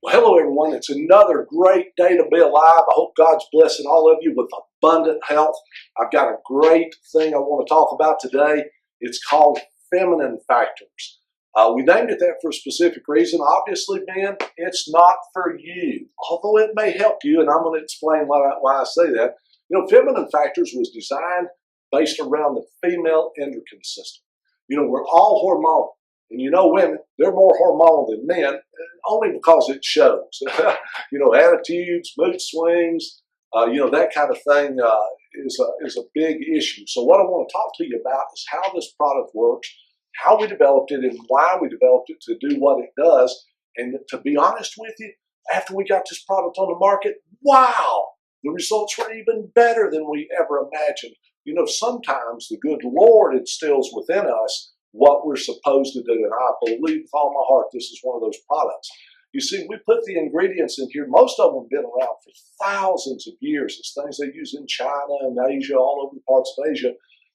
Well, hello, everyone. It's another great day to be alive. I hope God's blessing all of you with abundant health. I've got a great thing I want to talk about today. It's called feminine factors. We named it that for a specific reason. Obviously, men, it's not for you, although it may help you, and I'm going to explain why I say that. You know, feminine factors was designed based around the female endocrine system. You know, we're all hormonal. And you know, women, they're more hormonal than men, only because it shows. You know, attitudes, mood swings, that kind of thing is a big issue. So what I want to talk to you about is how this product works, how we developed it, and why we developed it to do what it does. And to be honest with you, after we got this product on the market, wow, the results were even better than we ever imagined. You know, sometimes the good Lord instills within us what we're supposed to do. And I believe with all my heart this is one of those products. You see, we put the ingredients in here. Most of them have been around for thousands of years. It's things they use in China and Asia, all over parts of Asia,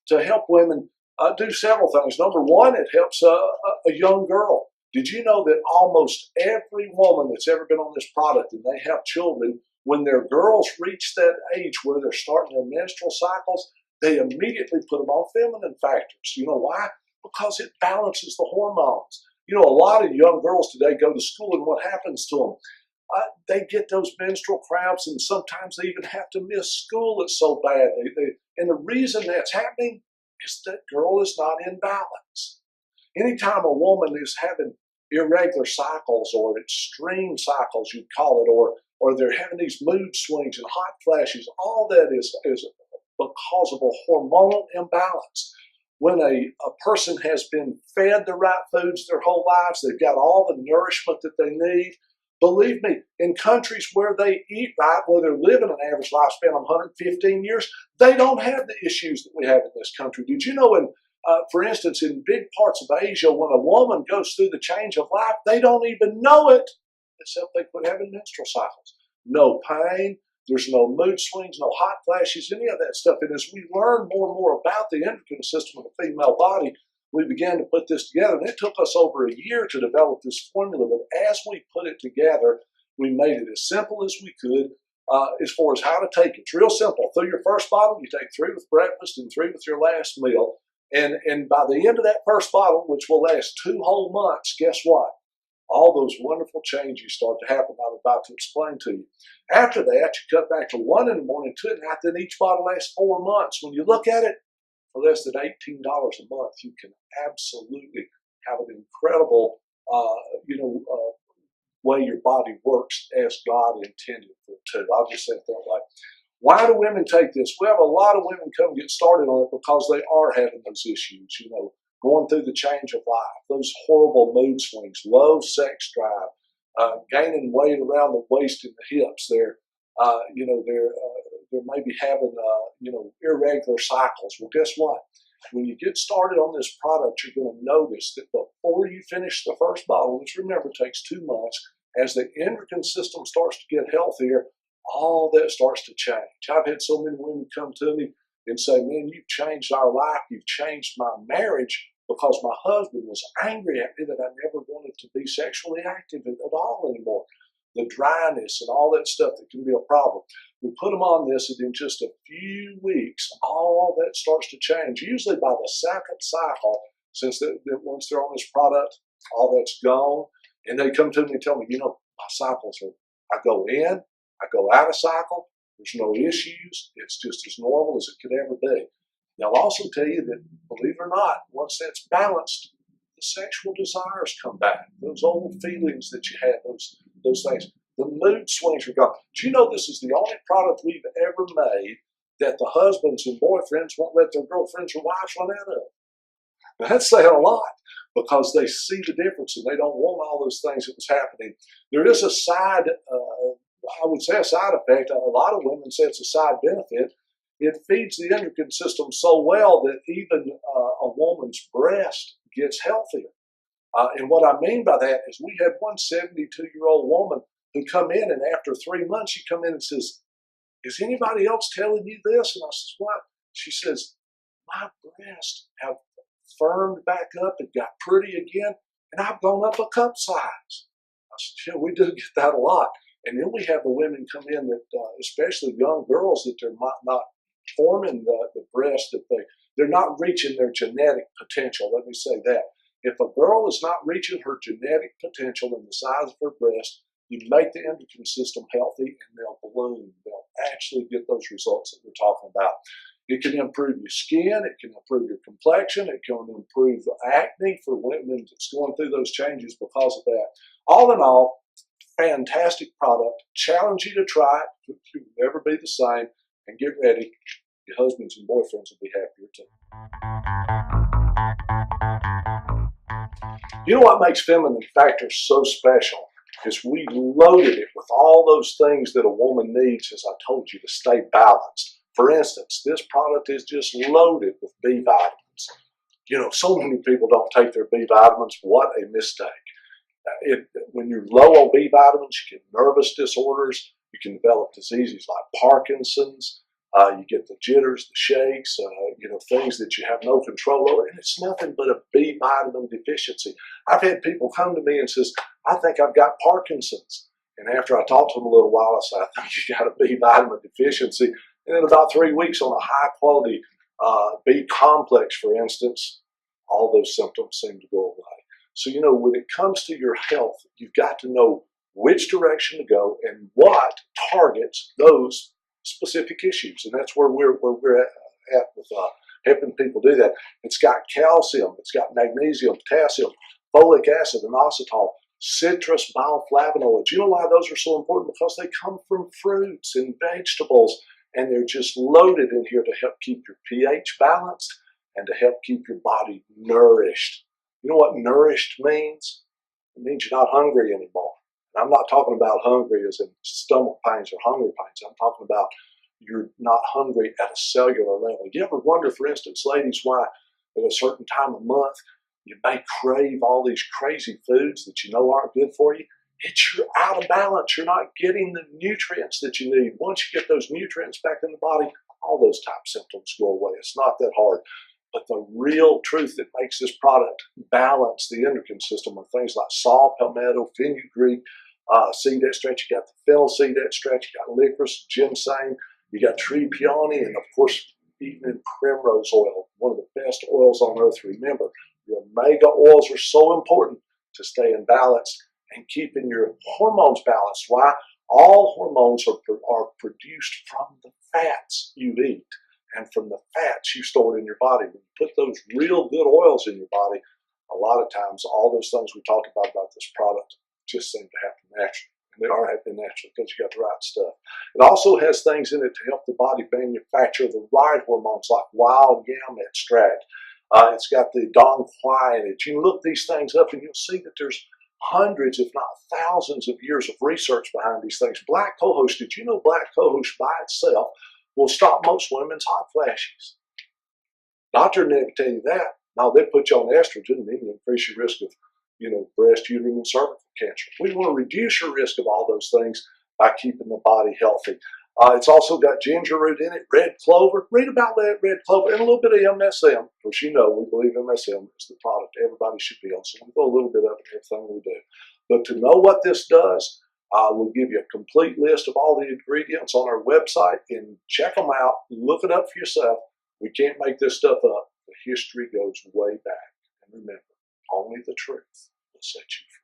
to help women do several things. Number one, it helps a young girl. Did you know that almost every woman that's ever been on this product and they have children, when their girls reach that age where they're starting their menstrual cycles, they immediately put them on feminine factors. You know why? Because it balances the hormones. You know, a lot of young girls today go to school, and what happens to them? They get those menstrual cramps, and sometimes they even have to miss school. It's so bad. And the reason that's happening is that girl is not in balance. Anytime a woman is having irregular cycles or extreme cycles, you'd call it, or they're having these mood swings and hot flashes, all that is because of a hormonal imbalance. When a person has been fed the right foods their whole lives, they've got all the nourishment that they need. Believe me, in countries where they eat right, where they're living an average lifespan of 115 years, they don't have the issues that we have in this country. Did you know, for instance, in big parts of Asia, when a woman goes through the change of life, they don't even know it, except they quit having menstrual cycles. No pain. There's no mood swings, no hot flashes, any of that stuff. And as we learn more and more about the endocrine system of the female body, we began to put this together. And it took us over a year to develop this formula. But as we put it together, we made it as simple as we could as far as how to take it. It's real simple. Through your first bottle, you take 3 with breakfast and 3 with your last meal. And by the end of that first bottle, which will last 2 whole months, guess what? All those wonderful changes start to happen I'm about to explain to you. After that, you cut back to 1 in the morning, 2 at night, then each bottle lasts 4 months. When you look at it, for less than $18 a month, you can absolutely have an incredible, way your body works as God intended for it to. I'll just say it that way. Why do women take this? We have a lot of women come get started on it because they are having those issues, going through the change of life, those horrible mood swings, low sex drive, gaining weight around the waist and the hips. They're maybe having, irregular cycles. Well, guess what? When you get started on this product, you're going to notice that before you finish the first bottle, which remember takes 2 months, as the endocrine system starts to get healthier, all that starts to change. I've had so many women come to me and say, man, you've changed our life. You've changed my marriage, because my husband was angry at me that I never wanted to be sexually active at all anymore. The dryness and all that stuff that can be a problem. We put them on this, and in just a few weeks, all that starts to change. Usually by the second cycle, since once they're on this product, all that's gone. And they come to me and tell me, my cycles I go in, I go out of cycle. There's no issues. It's just as normal as it could ever be. Now, I'll also tell you that, believe it or not, once that's balanced, the sexual desires come back. Those old feelings that you had, those things. The mood swings are gone. Do you know this is the only product we've ever made that the husbands and boyfriends won't let their girlfriends or wives run out of? Now, that's saying a lot, because they see the difference and they don't want all those things that was happening. There is a side, I would say a side effect. A lot of women say it's a side benefit. It feeds the endocrine system so well that even a woman's breast gets healthier. And what I mean by that is we had one 72-year-old woman who come in, and after 3 months, she come in and says, is anybody else telling you this? And I says, what? She says, my breasts have firmed back up and got pretty again, and I've gone up a cup size. I said, yeah, we do get that a lot. And then we have the women come in that, especially young girls, that they're not forming the breast, that they're not reaching their genetic potential. Let me say that. If a girl is not reaching her genetic potential in the size of her breast, you make the endocrine system healthy and they'll bloom. They'll actually get those results that we're talking about. It can improve your skin. It can improve your complexion. It can improve acne for women that's going through those changes because of that. All in all, fantastic product. Challenge you to try it. You'll never be the same. And get ready. Your husbands and boyfriends will be happier too. You know what makes Feminine Factors so special is we loaded it with all those things that a woman needs, as I told you, to stay balanced. For instance, this product is just loaded with B vitamins. You know, so many people don't take their B vitamins. What a mistake. When you're low on B vitamins, you get nervous disorders. You can develop diseases like Parkinson's. You get the jitters, the shakes, things that you have no control over. And it's nothing but a B vitamin deficiency. I've had people come to me and says, I think I've got Parkinson's. And after I talk to them a little while, I say, I think you got a B vitamin deficiency. And in about 3 weeks on a high quality B complex, for instance, all those symptoms seem to go away. So, when it comes to your health, you've got to know which direction to go and what targets those specific issues. And that's where we're at with helping people do that. It's got calcium, it's got magnesium, potassium, folic acid, inositol, citrus bioflavonoids. You know why those are so important? Because they come from fruits and vegetables, and they're just loaded in here to help keep your pH balanced and to help keep your body nourished. You know what nourished means? It means you're not hungry anymore. And I'm not talking about hungry as in stomach pains or hunger pains. I'm talking about you're not hungry at a cellular level. You ever wonder, for instance, ladies, why at a certain time of month you may crave all these crazy foods that you know aren't good for you? It's you're out of balance. You're not getting the nutrients that you need. Once you get those nutrients back in the body, all those type of symptoms go away. It's not that hard. But the real truth that makes this product balance the endocrine system are things like saw palmetto, fenugreek, seed extract. You got the fennel seed extract. You got licorice, ginseng. You got tree peony, and of course, evening primrose oil, one of the best oils on earth. Remember, your omega oils are so important to stay in balance and keeping your hormones balanced. Why? All hormones are produced from the fats you eat and from the fats you store in your body. When you put those real good oils in your body, a lot of times all those things we talked about this product just seem to happen naturally. And they are happening naturally because you got the right stuff. It also has things in it to help the body manufacture the right hormones like wild yam extract. It's got the dong quai in it. You can look these things up and you'll see that there's hundreds, if not thousands of years of research behind these things. Black cohosh, did you know black cohosh by itself will stop most women's hot flashes? Doctor never tell you that. No, they put you on estrogen and then you increase your risk of, breast, uterine, and cervical cancer. We want to reduce your risk of all those things by keeping the body healthy. It's also got ginger root in it, red clover. Read about that red clover and a little bit of MSM. Because we believe MSM is the product everybody should be on. So we go a little bit of it in everything we do. But to know what this does, we'll give you a complete list of all the ingredients on our website and check them out. Look it up for yourself. We can't make this stuff up. The history goes way back. And remember, only the truth will set you free.